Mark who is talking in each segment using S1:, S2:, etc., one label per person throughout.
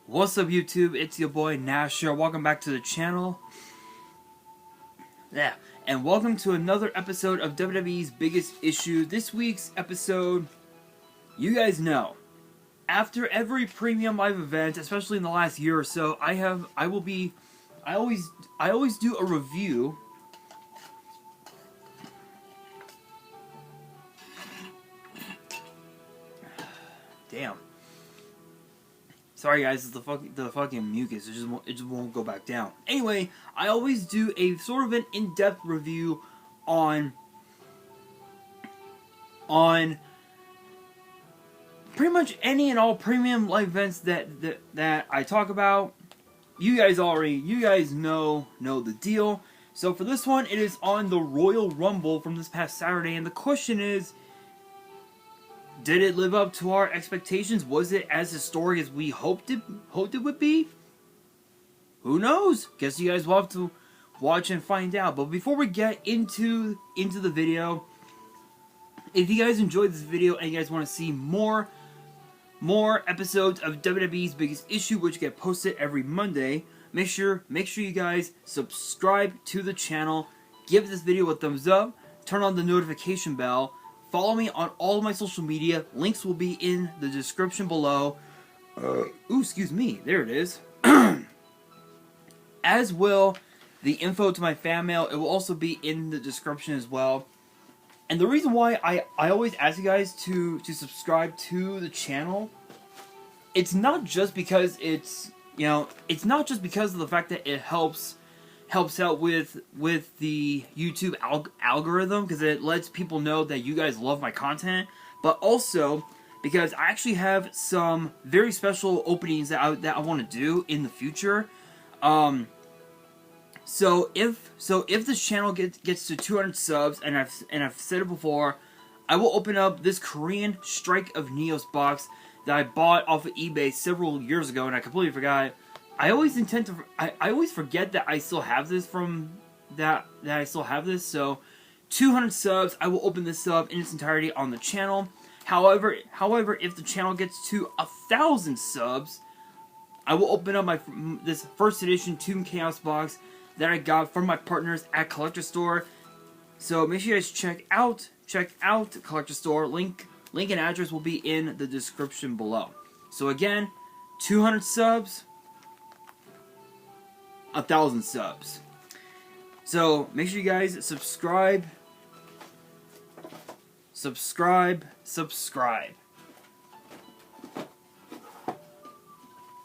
S1: What's up, YouTube? It's your boy Nasher. Welcome back to the channel. And welcome to another episode of WWE's Biggest Issue. This week's episode, you guys know, after every premium live event, especially in the last year or so, I always do a review. Damn. Sorry guys, it's the fucking mucus. It just won't go back down. Anyway, I always do a sort of an in-depth review on pretty much any and all premium live events that I talk about. You guys know the deal. So for this one, it is on the Royal Rumble from this past Saturday, and the question is, did it live up to our expectations? Was it as historic as we hoped it would be? Who knows? Guess you guys will have to watch and find out. But before we get into the video, if you guys enjoyed this video and you guys want to see more episodes of WWE's Biggest Issue, which get posted every Monday, make sure you guys subscribe to the channel, give this video a thumbs up, turn on the notification bell. Follow me on all of my social media. Links will be in the description below. Ooh, excuse me. There it is. As will the info to my fan mail. It will also be in the description as well. And the reason why I always ask you guys to subscribe to the channel, it's not just because it's not just because of the fact that it helps out with the YouTube algorithm, because it lets people know that you guys love my content, but also because I actually have some very special openings that I want to do in the future. So if this channel gets to 200 subs, and I've said it before, I will open up this Korean Strike of Neos box that I bought off of eBay several years ago, and I completely forgot. I always forget that I still have this So 200 subs, I will open this up in its entirety on the channel. However, if the channel gets to 1,000 subs, I will open up this first edition Tomb Chaos box that I got from my partners at Collector Store. So make sure you guys check out Collector Store. Link and address will be in the description below. So again, 200 subs. 1,000 subs. So make sure you guys subscribe.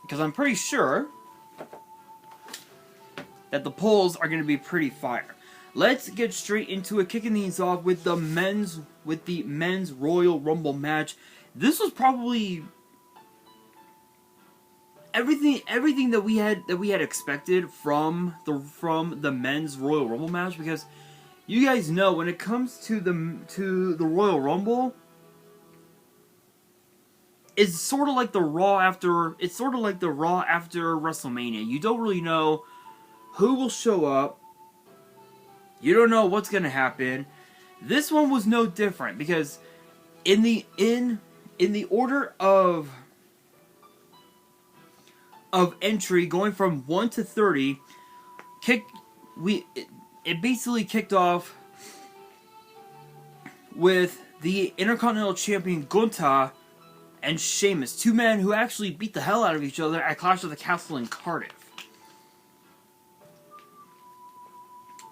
S1: Because I'm pretty sure that the polls are going to be pretty fire. Let's get straight into it, kicking these off with the men's Royal Rumble match. This was probably everything that we had expected from the men's Royal Rumble match, because you guys know when it comes to the Royal Rumble, it's sort of like the Raw after WrestleMania. You don't really know who will show up. You don't know what's gonna happen. This one was no different, because in the order of entry, going from 1 to 30, it basically kicked off with the Intercontinental Champion Gunther and Sheamus, two men who actually beat the hell out of each other at Clash of the Castle in Cardiff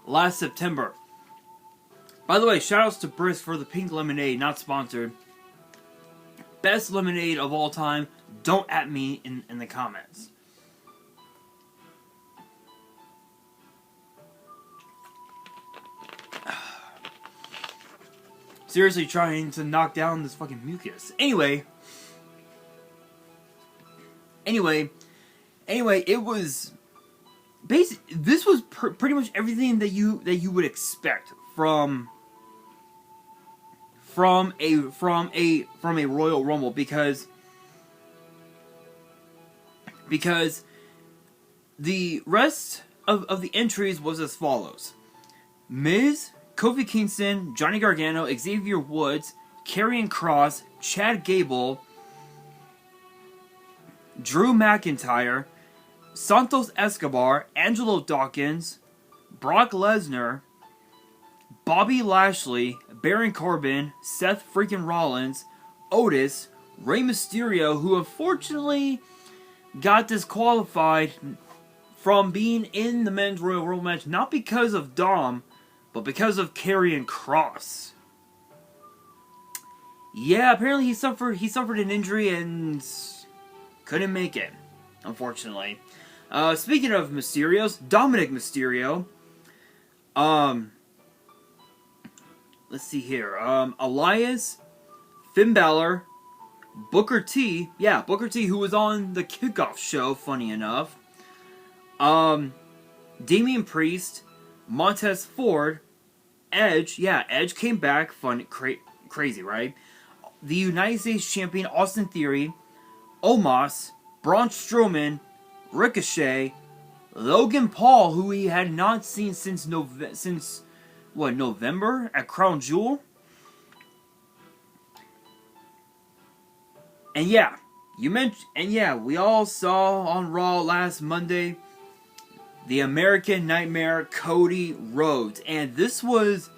S1: last September. By the way, shoutouts to Brisk for the pink lemonade, not sponsored. Best lemonade of all time. Don't at me in the comments. Seriously trying to knock down this fucking mucus. Anyway, it was this was pretty much everything that you would expect from a Royal Rumble, because the rest of the entries was as follows: Miz, Kofi Kingston, Johnny Gargano, Xavier Woods, Karrion Kross, Chad Gable, Drew McIntyre, Santos Escobar, Angelo Dawkins, Brock Lesnar, Bobby Lashley, Baron Corbin, Seth freaking Rollins, Otis, Rey Mysterio, who unfortunately got disqualified from being in the Men's Royal Rumble match, not because of Dom, but because of Karrion Kross. Yeah, apparently he suffered an injury and couldn't make it, unfortunately. Speaking of Mysterios, Dominic Mysterio. Let's see here. Elias, Finn Balor, Booker T. Yeah, Booker T, who was on the kickoff show, funny enough. Damian Priest, Montez Ford, Edge. Yeah, Edge came back. Fun, crazy, right? The United States Champion Austin Theory, Omos, Braun Strowman, Ricochet, Logan Paul, who we had not seen since November at Crown Jewel. And yeah, we all saw on Raw last Monday the American Nightmare Cody Rhodes, and this was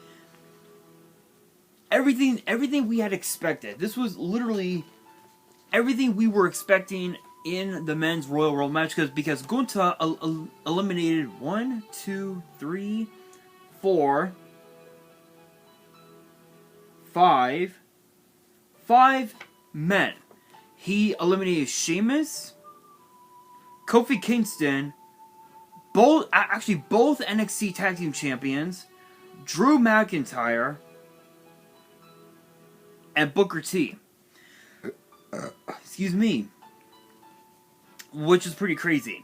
S1: everything we had expected. This was literally everything we were expecting in the Men's Royal Rumble match, because Gunther eliminated 1, 2, 3, 4, 5 men. He eliminated Sheamus, Kofi Kingston, both NXT Tag Team Champions, Drew McIntyre, and Booker T. Excuse me. Which is pretty crazy.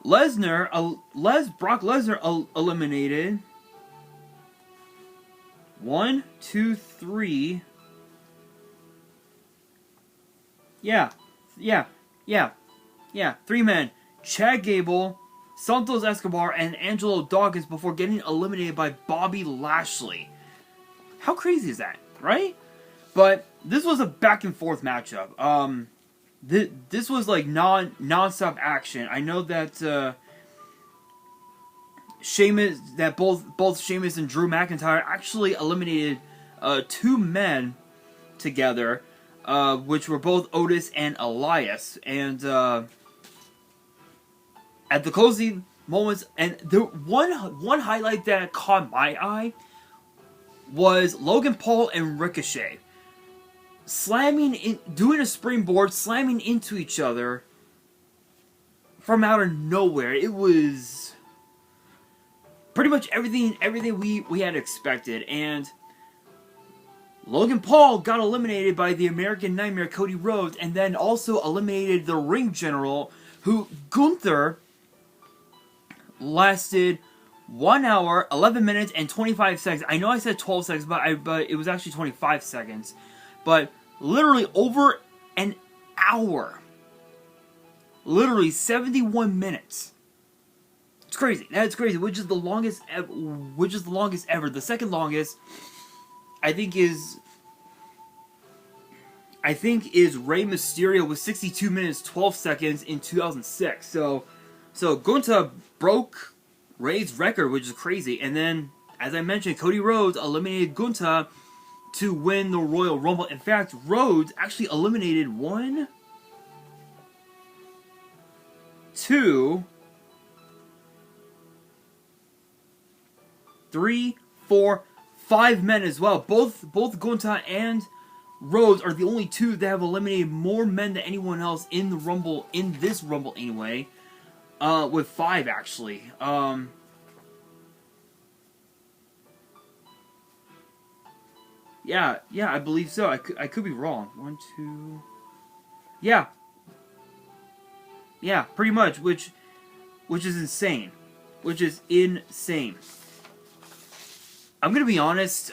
S1: Brock Lesnar eliminated 1, 2, 3. Yeah. 3 men. Chad Gable, Santos Escobar, and Angelo Dawkins before getting eliminated by Bobby Lashley. How crazy is that, right? But this was a back and forth matchup. This was like non-stop action. I know that both Sheamus and Drew McIntyre actually eliminated 2 men together, which were both Otis and Elias. And at the closing moments, and the one highlight that caught my eye was Logan Paul and Ricochet doing a springboard, slamming into each other from out of nowhere. It was pretty much everything we had expected, and Logan Paul got eliminated by the American Nightmare Cody Rhodes, and then also eliminated the Ring General, who Gunther lasted 1 hour, 11 minutes, and 25 seconds. I know I said 12 seconds, but it was actually 25 seconds. But literally over an hour. Literally 71 minutes. It's crazy. That's crazy. Which is the longest ever. The second longest, I think is Rey Mysterio with 62 minutes 12 seconds in 2006. So Gunther broke Rey's record, which is crazy. And then, as I mentioned, Cody Rhodes eliminated Gunther to win the Royal Rumble. In fact, Rhodes actually eliminated 1, 2, 3, 4, 5 men as well. Both Gunther and Rhodes are the only 2 that have eliminated more men than anyone else in the Rumble, in this Rumble anyway. With 5 actually. Yeah, I believe so. I could be wrong. 1, 2. Yeah, pretty much. Which is insane. I'm gonna be honest.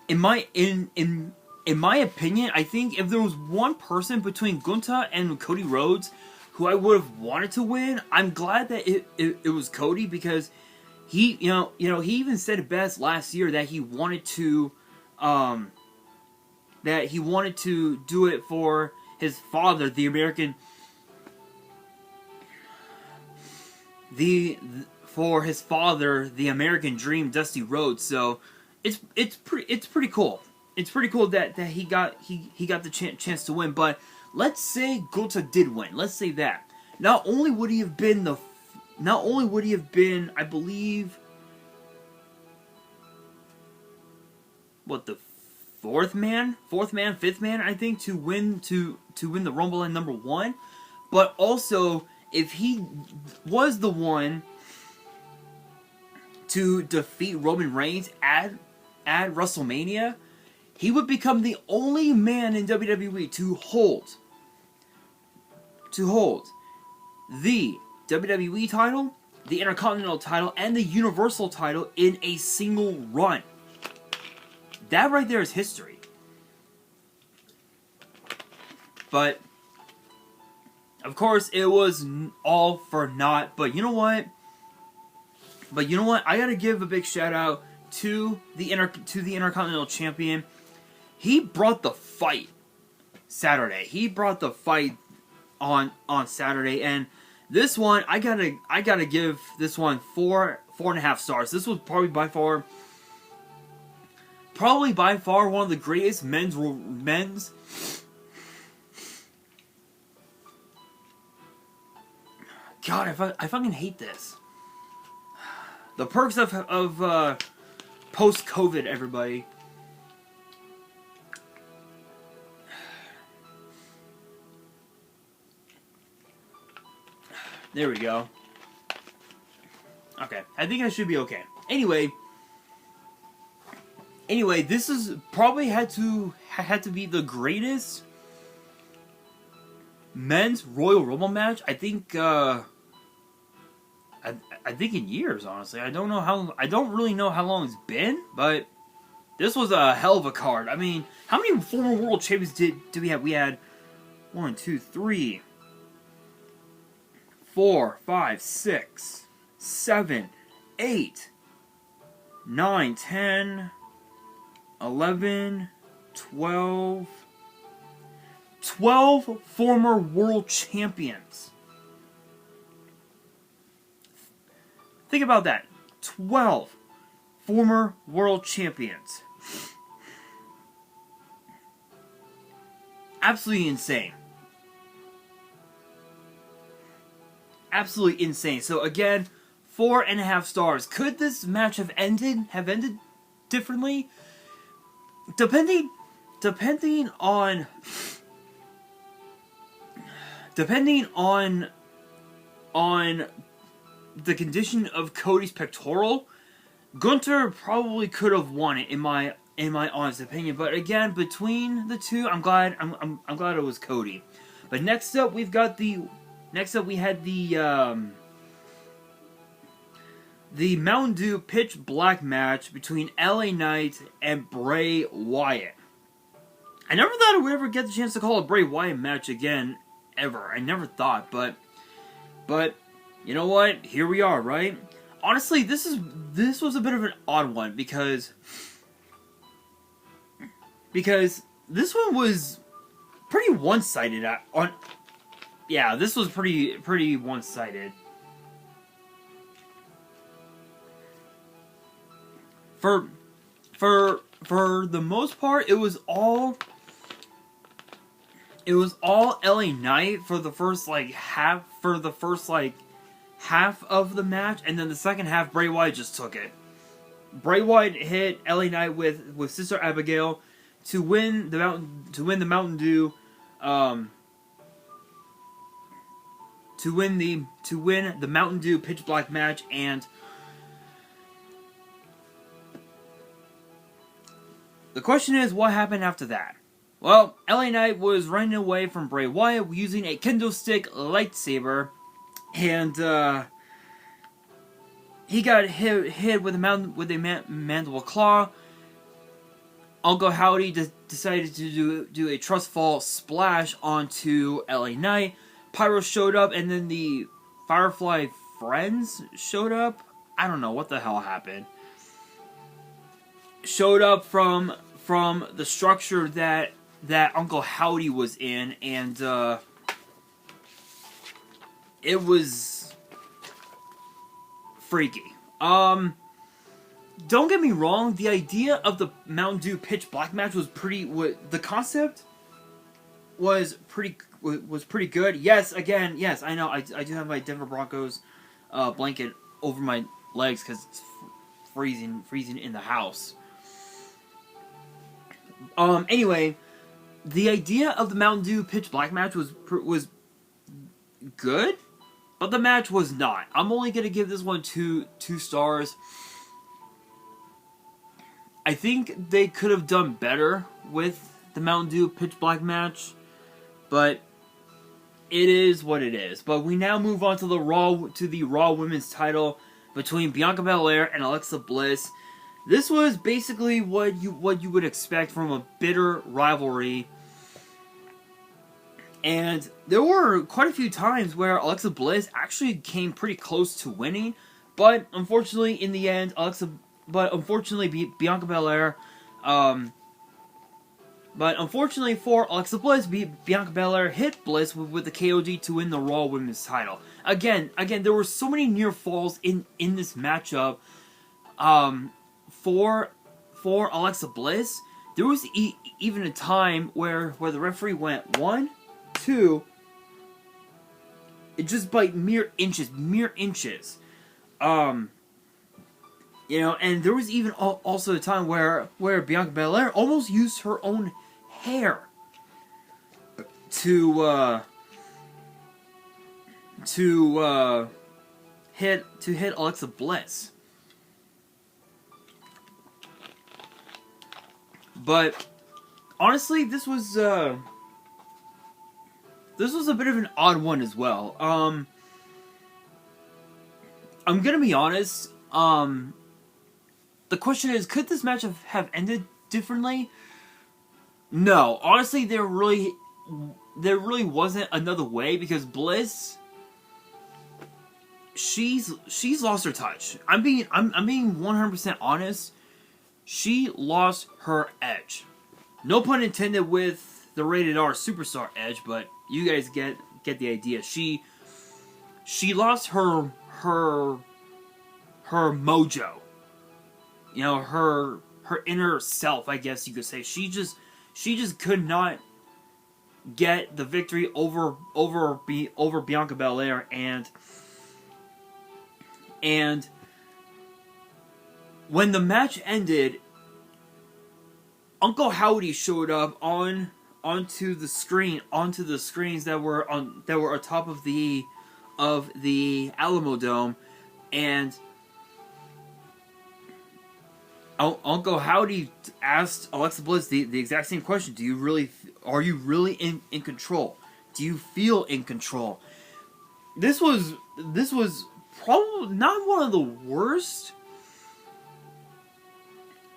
S1: In my opinion, I think if there was one person between Gunther and Cody Rhodes who I would have wanted to win, I'm glad that it was Cody, because he he even said it best last year that he wanted to do it for his father, the American, for his father, the American Dream, Dusty Rhodes. So it's pretty cool. It's pretty cool that he got the chance to win. But let's say Gota did win. Let's say that. Not only would he have been, I believe, what, the fifth man, I think, to win the Rumble at number 1. But also, if he was the one to defeat Roman Reigns at WrestleMania, he would become the only man in WWE to hold the WWE title, the Intercontinental title, and the Universal title in a single run. That right there is history. But of course, it was all for naught. But you know what? I gotta give a big shout out to the Intercontinental Champion. He brought the fight Saturday. He brought the fight on Saturday, and this one I gotta give this one 4.5 stars. This was probably by far one of the greatest men's. God, I fucking hate this. The perks of post-COVID, everybody. There we go. Okay, I think I should be okay. Anyway, this is probably had to be the greatest men's Royal Rumble match. I think I think in years, honestly. I don't really know how long it's been, but this was a hell of a card. I mean, how many former world champions did we have? We had 1, 2, 3, 4, 5, 6, 7, 8, 9, 10, 11, 12 former world champions. Think about that. 12 former world champions. Absolutely insane. Absolutely insane. So again, 4.5 stars. Could this match have ended differently? Depending on the condition of Cody's pectoral, Gunther probably could have won it in my honest opinion. But again, between the two, I'm glad it was Cody. But next up we had the Mountain Dew Pitch Black match between LA Knight and Bray Wyatt. I never thought I would ever get the chance to call a Bray Wyatt match again, ever. I never thought, but you know what? Here we are, right? Honestly, this was a bit of an odd one because this one was pretty one-sided. Yeah, this was pretty one-sided. For the most part, it was all LA Knight for the first half of the match, and then the second half, Bray Wyatt just took it. Bray Wyatt hit LA Knight with Sister Abigail to win the Mountain Dew, to win the Mountain Dew Pitch Black match. And the question is, what happened after that? Well, LA Knight was running away from Bray Wyatt using a kendo stick lightsaber, and he got hit with a mandible claw. Uncle Howdy decided to do a trust fall splash onto LA Knight. Pyro showed up, and then the Firefly friends showed up. I don't know what the hell happened. Showed up from the structure that that Uncle Howdy was in, and it was freaky. Don't get me wrong, the idea of the Mountain Dew Pitch Black match was pretty. The concept was pretty good. Yes, again, yes, I know. I do have my Denver Broncos blanket over my legs because it's freezing in the house. Anyway, the idea of the Mountain Dew Pitch Black match was good, but the match was not. I'm only gonna give this one two stars. I think they could have done better with the Mountain Dew Pitch Black match, but it is what it is. But we now move on to the Raw Women's title between Bianca Belair and Alexa Bliss. This was basically what you would expect from a bitter rivalry. And there were quite a few times where Alexa Bliss actually came pretty close to winning, but unfortunately in the end Bianca Belair but unfortunately for Alexa Bliss, Bianca Belair hit Bliss with the KOD to win the Raw Women's title. Again, there were so many near falls in this matchup. For Alexa Bliss, there was even a time where the referee went 1, 2, it just by mere inches. You know, and there was even also a time where Bianca Belair almost used her own hair to hit Alexa Bliss. But honestly, this was a bit of an odd one as well. I'm gonna be honest. The question is, could this match have ended differently? No, honestly, there really wasn't another way, because Bliss, she's lost her touch. I'm being 100% honest. She lost her edge. No pun intended with the rated R superstar edge, but you guys get the idea. She lost her mojo. You know, her inner self, I guess you could say. She just could not get the victory over Bianca Belair, and when the match ended, Uncle Howdy showed up onto the screens that were atop of the Alamo Dome, and Uncle Howdy asked Alexa Bliss the exact same question. Are you really in control? Do you feel in control? This was probably not one of the worst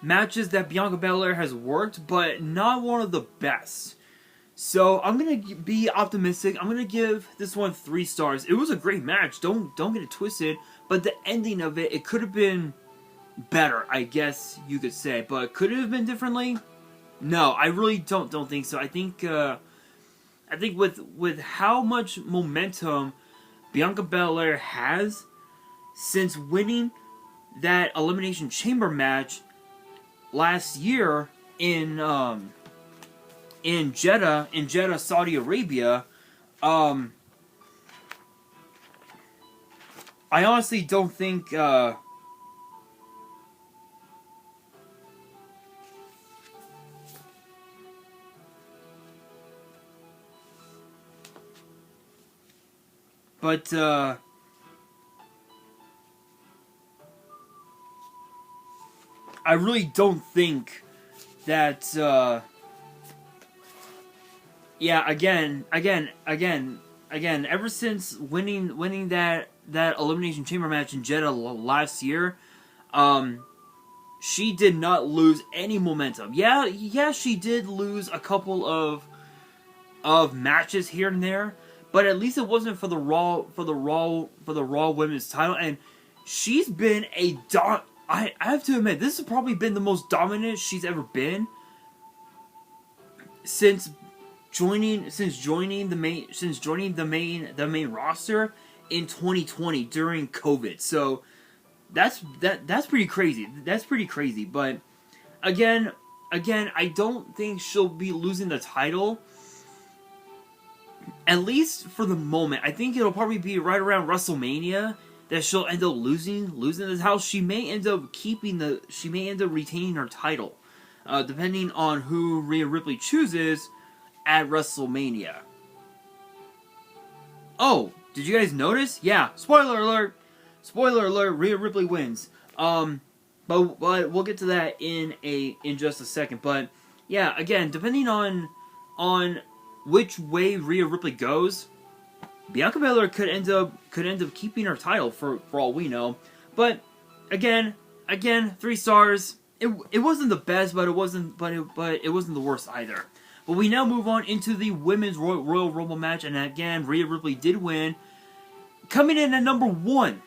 S1: matches that Bianca Belair has worked, but not one of the best. So I'm gonna be optimistic. I'm gonna give this one 3 stars. It was a great match. Don't get it twisted. But the ending of it could have been better, I guess you could say. But could it have been differently? No, I really don't think so. I think with how much momentum Bianca Belair has since winning that Elimination Chamber match last year in Jeddah, Saudi Arabia, I honestly don't think but I really don't think that yeah, again, ever since winning that Elimination Chamber match in Jeddah last year, she did not lose any momentum. Yeah, she did lose a couple of matches here and there, but at least it wasn't for the Raw Women's title, and she's been I have to admit, this has probably been the most dominant she's ever been since joining the main roster in 2020 during COVID. So that's pretty crazy. That's pretty crazy. But again, I don't think she'll be losing the title. At least for the moment. I think it'll probably be right around WrestleMania that she'll end up losing the title. She may end up retaining her title, depending on who Rhea Ripley chooses at WrestleMania. Oh, did you guys notice? Yeah, spoiler alert. Spoiler alert, Rhea Ripley wins. But we'll get to that in just a second. But yeah, again, depending on which way Rhea Ripley goes, Bianca Belair could end up keeping her title for all we know. But again, 3 stars. It wasn't the best, but it wasn't the worst either. But we now move on into the women's Royal Rumble match, and again, Rhea Ripley did win, coming in at number 1,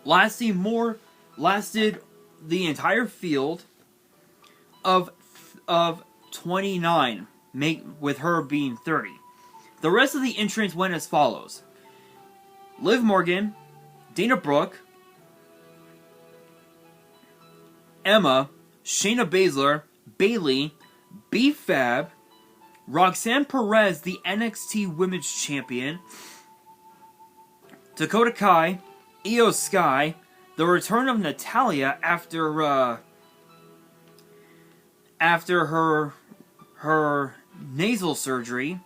S1: lasted the entire field of 29, with her being 30. The rest of the entrants went as follows: Liv Morgan, Dana Brooke, Emma, Shayna Baszler, Bayley, B-Fab, Roxanne Perez, the NXT Women's Champion, Dakota Kai, Io Sky, the return of Natalya after her nasal surgery,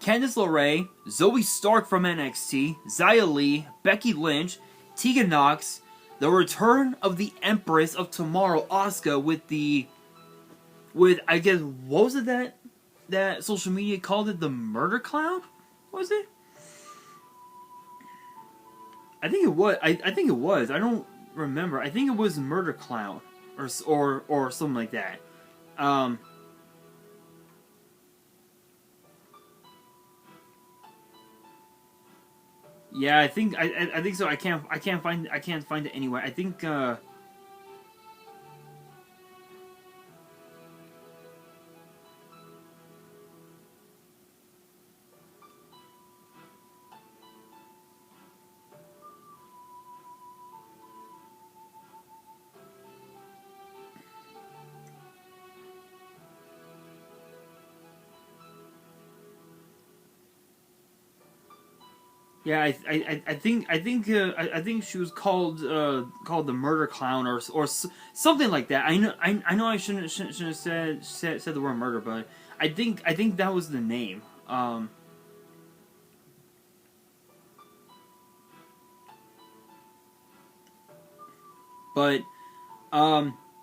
S1: Candice LeRae, Zoe Stark from NXT, Xia Li, Becky Lynch, Tegan Nox, the return of the Empress of Tomorrow, Asuka, with I guess, what was it that social media called it, the Murder Clown? Was it? I think it was. I think it was. I don't remember. I think it was Murder Clown or something like that. Yeah, I think so. I can't find it anywhere. I think yeah, I think she was called the Murder Clown or something like that. I know I shouldn't have said the word murder, but I think that was the name.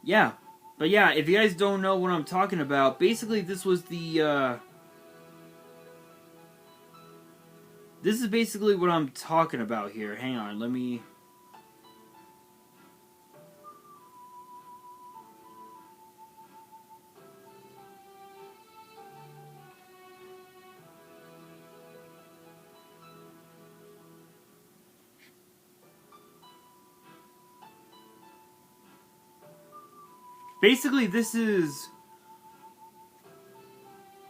S1: Yeah. But yeah, if you guys don't know what I'm talking about, basically this was the this is basically what I'm talking about here. Hang on, let me... Basically, this is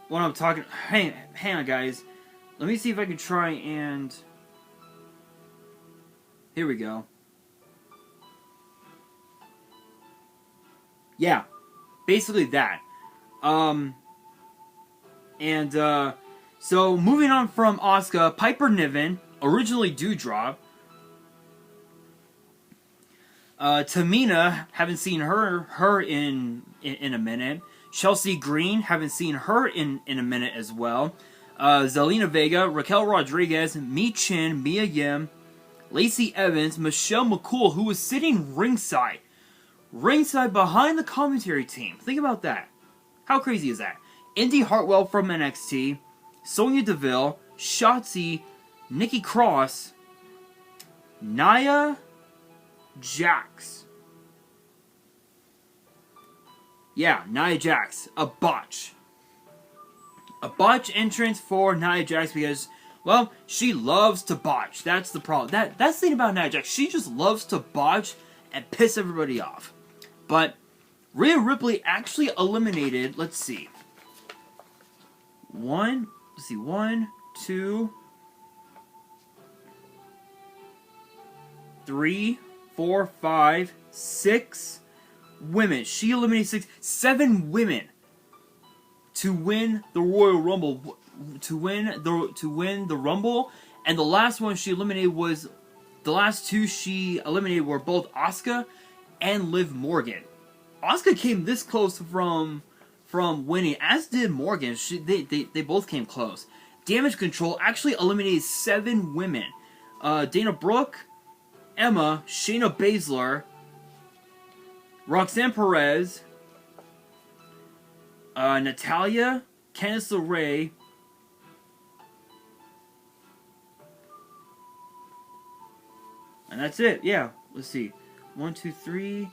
S1: what I'm talking... Hang on, guys. Let me see if I can try and... Here we go. Yeah. Basically that. So, moving on from Asuka, Piper Niven, originally Doudrop. Tamina, haven't seen her in a minute. Chelsea Green, haven't seen her in a minute as well. Zelina Vega, Raquel Rodriguez, Mi Chin, Mia Yim, Lacey Evans, Michelle McCool, who was sitting ringside behind the commentary team. Think about that. How crazy is that? Indy Hartwell from NXT, Sonya Deville, Shotzi, Nikki Cross, Nia Jax. Yeah, Nia Jax. A botch entrance for Nia Jax because, well, she loves to botch. That's the problem. That's the thing about Nia Jax. She just loves to botch and piss everybody off. But Rhea Ripley actually eliminated, let's see. let's see, 1, 2, 3, 4, 5, 6 women. She eliminated 7 women to win the Royal Rumble, to win the Rumble, and the last one she eliminated was the last 2 she eliminated were both Asuka and Liv Morgan. Asuka came this close from winning, as did Morgan. They both came close. Damage Control actually eliminated 7 women. Dana Brooke, Emma, Shayna Baszler, Roxanne Perez, Natalya, Candice LeRae, and that's it. Yeah, let's see. 1, 2, 3,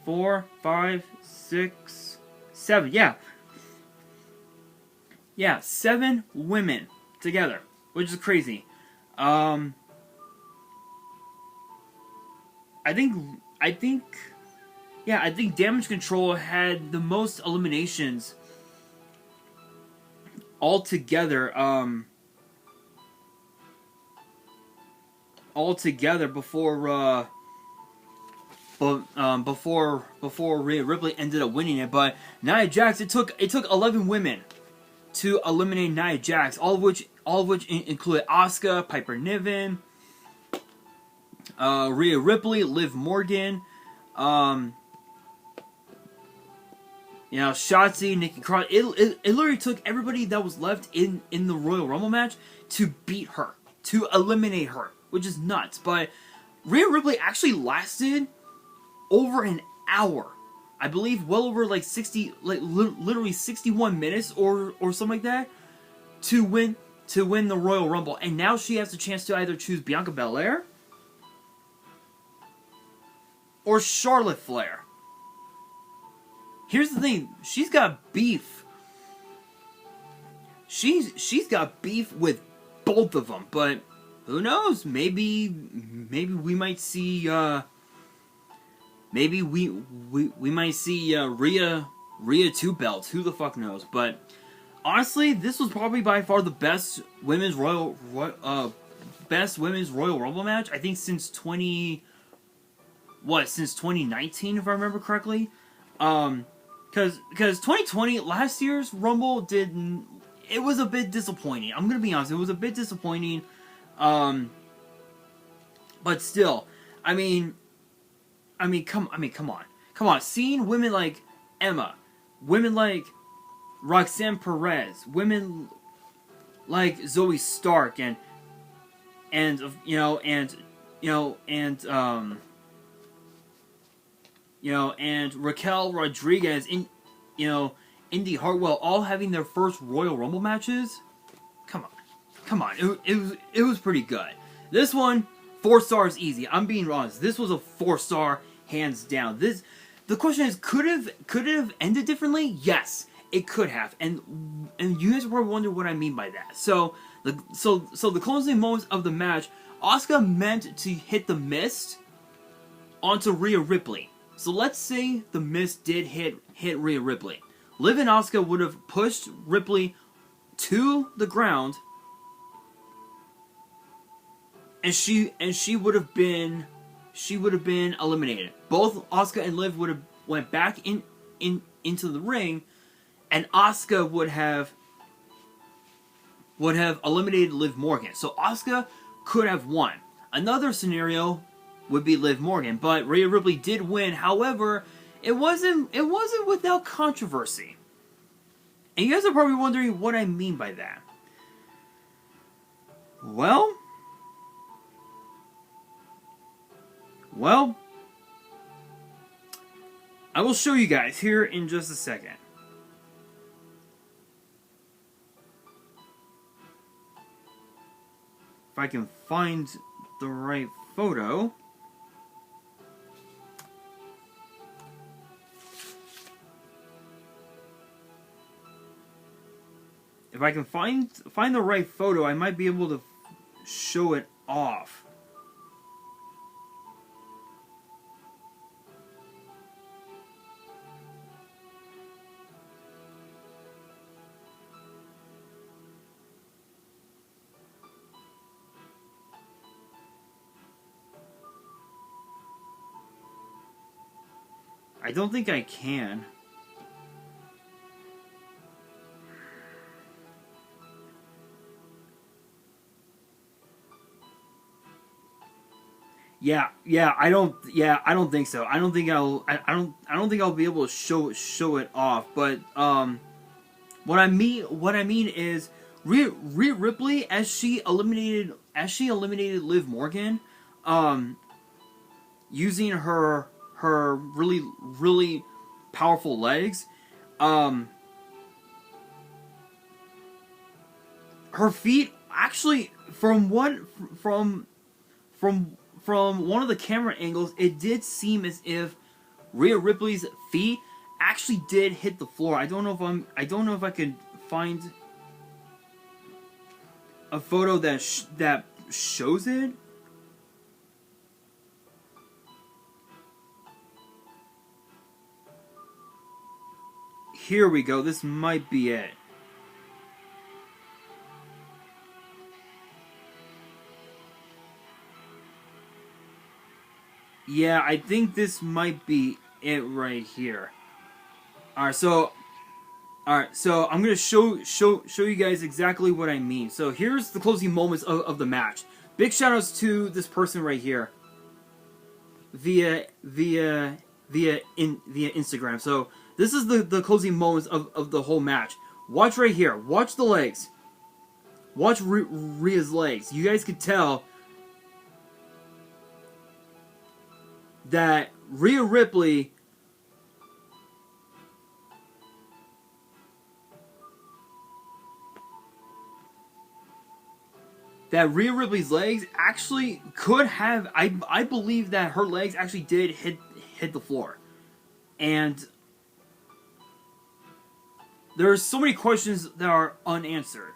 S1: 4, 5, 6, 7. Yeah, 7 women together, which is crazy. I think Damage Control had the most eliminations altogether. Before Rhea Ripley ended up winning it. But Nia Jax, it took 11 women to eliminate Nia Jax, all of which included Asuka, Piper Niven, Rhea Ripley, Liv Morgan, Shotzi, Nikki Cross. It literally took everybody that was left in the Royal Rumble match to beat her, to eliminate her, which is nuts. But Rhea Ripley actually lasted over an hour. I believe well over like 60, like literally 61 minutes or something like that to win the Royal Rumble. And now she has the chance to either choose Bianca Belair or Charlotte Flair. Here's the thing, she's got beef. She's got beef with both of them, but who knows? Maybe we might see maybe we might see Rhea 2 belts. Who the fuck knows? But honestly, this was probably by far the best women's Royal Rumble match, I think, since 2019, if I remember correctly. Because 2020, last year's Rumble it was a bit disappointing. I'm gonna be honest, it was a bit disappointing. But still, I mean, come on. Seeing women like Emma, women like Roxanne Perez, women like Zoe Stark, and Raquel Rodriguez, Indy Hartwell, all having their first Royal Rumble matches. Come on, it was pretty good. This one, 4 stars easy. I'm being honest. This was a 4-star, hands down. The question is, could it have ended differently? Yes, it could have. And you guys are probably wondering what I mean by that. So the closing moments of the match, Asuka meant to hit the mist onto Rhea Ripley. So let's say the mist did hit Rhea Ripley. Liv and Asuka would have pushed Ripley to the ground, and she would have been eliminated. Both Asuka and Liv would have went back into the ring, and Asuka would have eliminated Liv Morgan. So Asuka could have won. Another scenario would be Liv Morgan, but Rhea Ripley did win. However, it wasn't without controversy. And you guys are probably wondering what I mean by that. Well, I will show you guys here in just a second. If I can find the right photo. If I can find the right photo, I might be able to show it off. I don't think I can. I don't think so. I don't think I don't think I'll be able to show it off. But what I mean is Rhea Ripley, as she eliminated Liv Morgan, using her really powerful legs, her feet actually, from one of the camera angles, it did seem as if Rhea Ripley's feet actually did hit the floor. I don't know if I could find a photo that shows it. Here we go. This might be it. Yeah, I think this might be it right here. Alright, so I'm gonna show you guys exactly what I mean. So here's the closing moments of the match. Big shout outs to this person right here. Via Instagram. So this is the closing moments of the whole match. Watch right here. Watch the legs. Watch Rhea's legs. You guys could tell that Rhea Ripley Rhea Ripley's legs actually could have, I believe that her legs actually did hit the floor. And there's so many questions that are unanswered.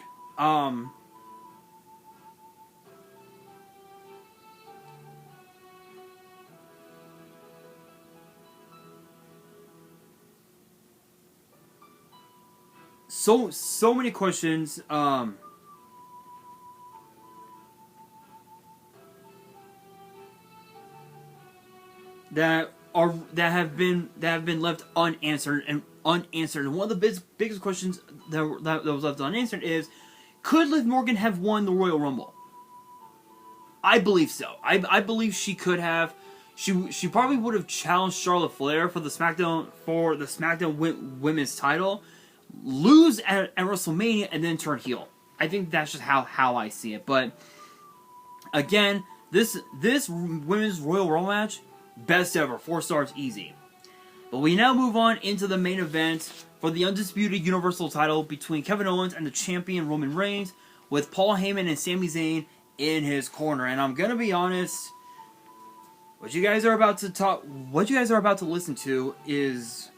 S1: So many questions. That have been left unanswered. And one of the biggest questions that was left unanswered is, could Liv Morgan have won the Royal Rumble? I believe so. I believe she could have. She probably would have challenged Charlotte Flair for the SmackDown Women's title, lose at WrestleMania, and then turn heel. I think that's just how I see it. But again, this Women's Royal Rumble match, best ever, 4 stars easy. But we now move on into the main event for the undisputed Universal title between Kevin Owens and the champion Roman Reigns, with Paul Heyman and Sami Zayn in his corner. And I'm gonna be honest, what you guys are about to listen to is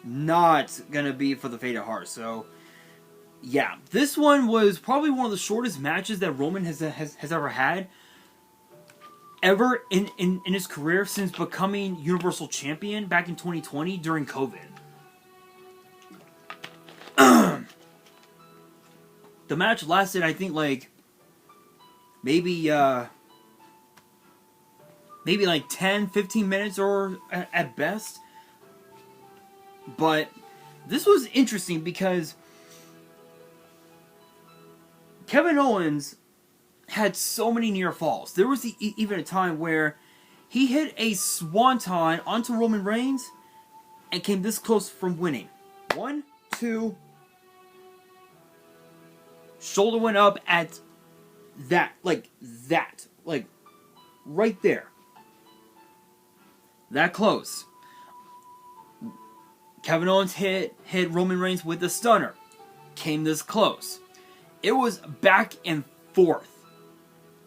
S1: not gonna be for the faint of heart. So yeah, this one was probably one of the shortest matches that Roman has ever had. Ever in his career since becoming Universal Champion back in 2020 during COVID. The match lasted, I think, like maybe like 10-15 minutes or at best. But this was interesting because Kevin Owens had so many near falls. There was even a time where he hit a swanton onto Roman Reigns and came this close from winning. 1, 2. Shoulder went up at that, like right there. That close. Kevin Owens hit Roman Reigns with the stunner. Came this close. It was back and forth.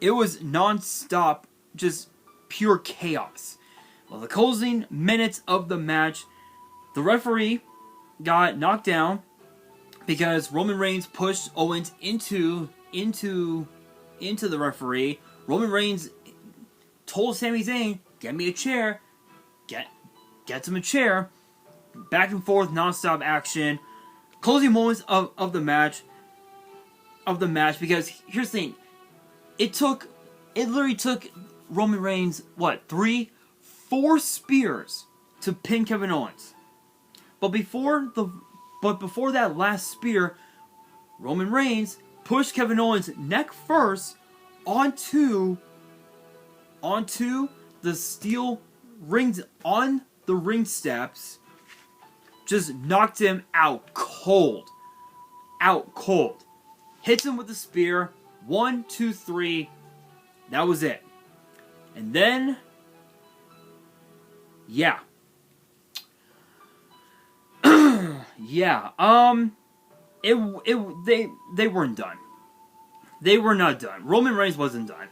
S1: It was non-stop, just pure chaos. Well, the closing minutes of the match, the referee got knocked down because Roman Reigns pushed Owens into the referee. Roman Reigns told Sami Zayn, "Get me a chair." Gets him a chair. Back and forth, non-stop action. Closing moments of the match. Because here's the thing. It literally took Roman Reigns, 3-4 spears to pin Kevin Owens. But before that last spear, Roman Reigns pushed Kevin Owens neck first onto the steel rings on the ring steps. Just knocked him out cold. Out cold. Hits him with the spear. 1, 2, 3. That was it. And then, yeah. Yeah. They weren't done. They were not done. Roman Reigns wasn't done.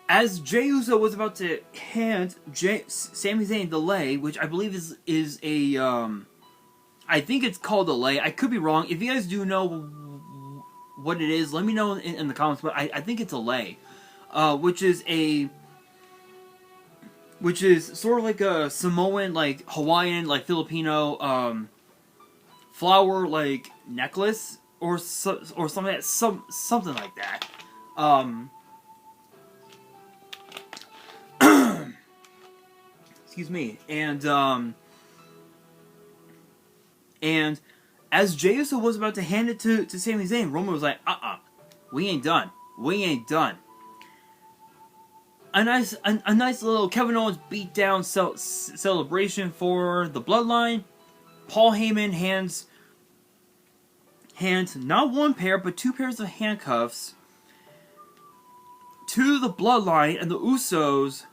S1: As Jey Uso was about to hand Sami Zayn the lay, which I believe is a I think it's called a lay. I could be wrong. If you guys do know what it is, let me know in the comments. But I think it's a lay, which is sort of like a Samoan, like Hawaiian, like Filipino flower like necklace or something like that. Excuse me. And as Jey Uso was about to hand it to Sami Zayn, Roman was like, we ain't done. We ain't done. A nice little Kevin Owens beatdown celebration for the Bloodline. Paul Heyman hands not one pair, but 2 pairs of handcuffs to the Bloodline, and the Usos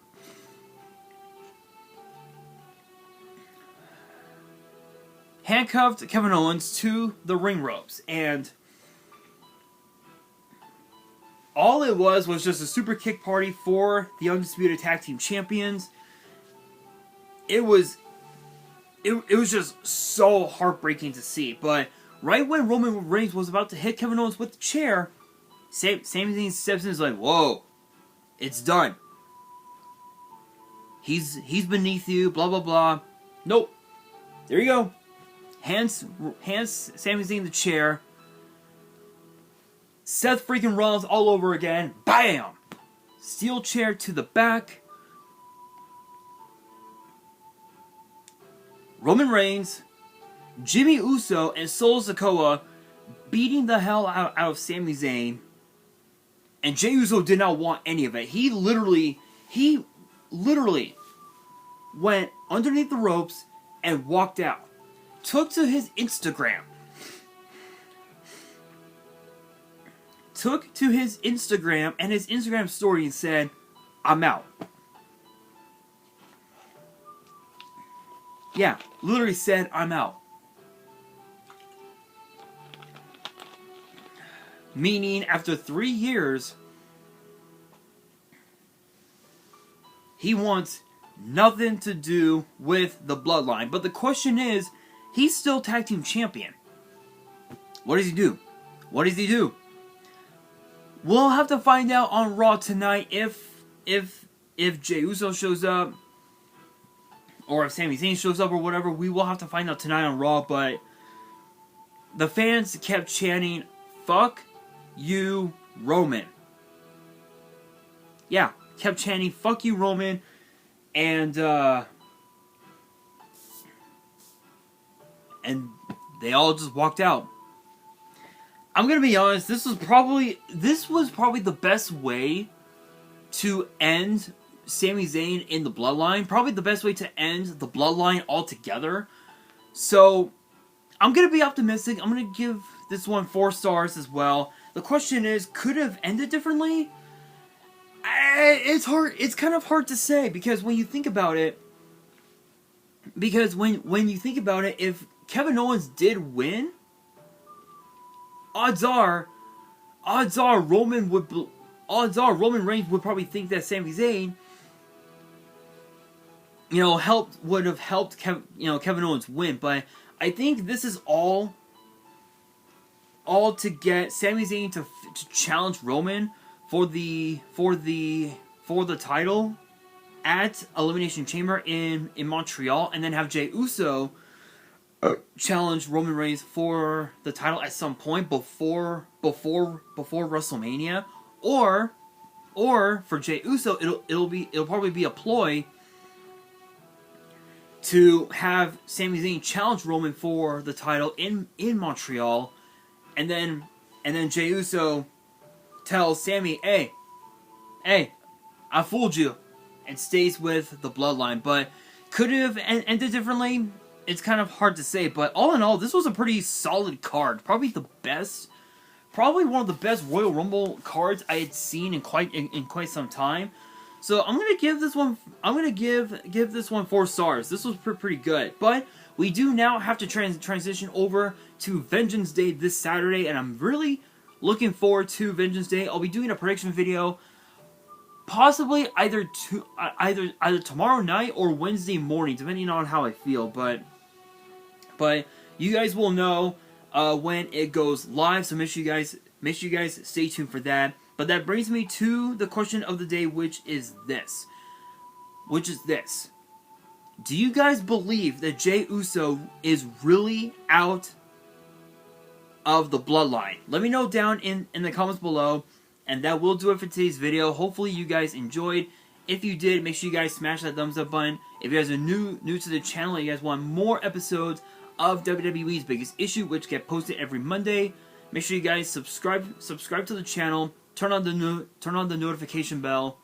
S1: handcuffed Kevin Owens to the ring ropes. And all it was just a super kick party for the Undisputed Tag Team Champions. It was just so heartbreaking to see. But right when Roman Reigns was about to hit Kevin Owens with the chair, Sami Zayn steps in and is like, whoa, it's done. He's beneath you, blah, blah, blah. Nope. There you go. Hands Sami Zayn the chair. Seth freaking Rollins all over again. Bam! Steel chair to the back. Roman Reigns, Jimmy Uso, and Solo Sikoa beating the hell out of Sami Zayn. And Jey Uso did not want any of it. He literally went underneath the ropes and walked out. Took to his Instagram. And his Instagram story and said, I'm out. Yeah, literally said, I'm out. Meaning, after 3 years, he wants nothing to do with the Bloodline. But the question is, he's still tag team champion. What does he do? What does he do? We'll have to find out on Raw tonight if Jey Uso shows up, or if Sami Zayn shows up, or whatever. We will have to find out tonight on Raw. But the fans kept chanting, "Fuck you, Roman." Yeah, kept chanting, "Fuck you, Roman," and they all just walked out. I'm gonna be honest. This was probably the best way to end Sami Zayn in the Bloodline. Probably the best way to end the Bloodline altogether. So I'm gonna be optimistic. I'm gonna give this one 4 stars as well. The question is, could it have ended differently? It's hard. It's kind of hard to say because when you think about it, if Kevin Owens did win, odds are Roman Reigns would probably think that Sami Zayn, would have helped Kevin Owens win. But I think this is all to get Sami Zayn to challenge Roman for the title at Elimination Chamber in Montreal, and then have Jey Uso challenge Roman Reigns for the title at some point before WrestleMania, or for Jey Uso it'll probably be a ploy to have Sami Zayn challenge Roman for the title in Montreal, and then Jey Uso tells Sami, hey, I fooled you, and stays with the Bloodline. But could have ended differently. It's kind of hard to say, but all in all, this was a pretty solid card. Probably one of the best Royal Rumble cards I had seen in quite some time. So I'm gonna give this one. I'm gonna give this one 4 stars. This was pretty good, but we do now have to transition over to Vengeance Day this Saturday, and I'm really looking forward to Vengeance Day. I'll be doing a prediction video, possibly either tomorrow night or Wednesday morning, depending on how I feel. But you guys will know when it goes live, so make sure you guys stay tuned for that. But that brings me to the question of the day, which is this. Do you guys believe that Jey Uso is really out of the Bloodline? Let me know down in the comments below. And that will do it for today's video. Hopefully you guys enjoyed. If you did, make sure you guys smash that thumbs up button. If you guys are new to the channel and you guys want more episodes of WWE's Biggest Issue, which get posted every Monday, make sure you guys subscribe to the channel. Turn on the notification bell,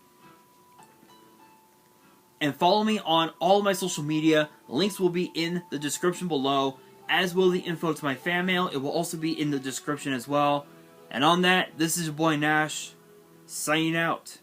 S1: and follow me on all of my social media. Links will be in the description below, as will the info to my fan mail. It will also be in the description as well. And on that, this is your boy Nash, signing out.